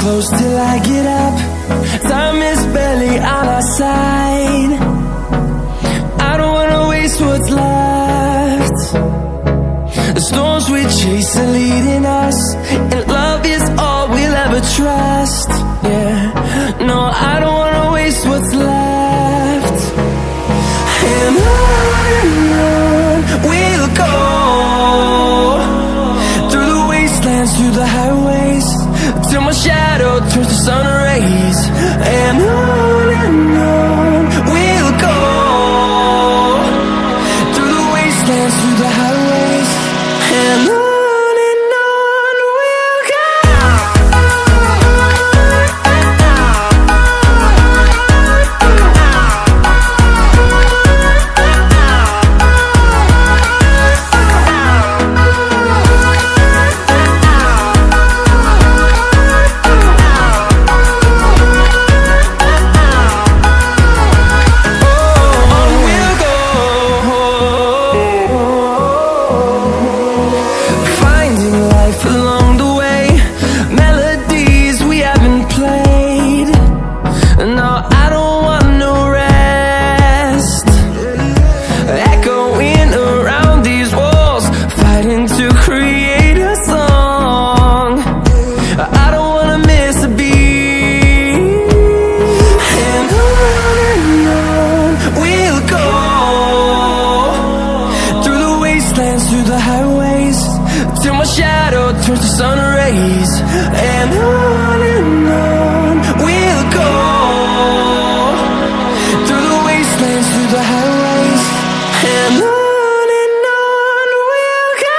close till I get up. Time is barely on our side. I don't wanna waste what's left. The storms we chase are leading us, and love is all we'll ever trust. Yeah, no, I don't wanna waste what's left. And on we'll go, through the wastelands, through the highways, till my shadow turns to sun rays. And on we'll go, through the wastelands, through the highways, and on we'll go. Through the highways, till my shadow turns to sun rays. And on we'll go, through the wastelands, through the highways, and on we'll go.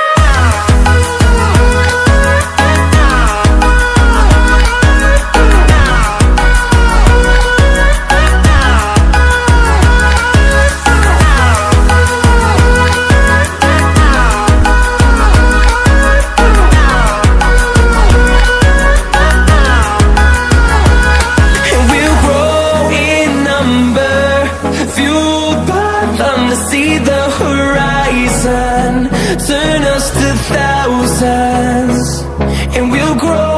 See the horizon turn us to thousands, and we'll grow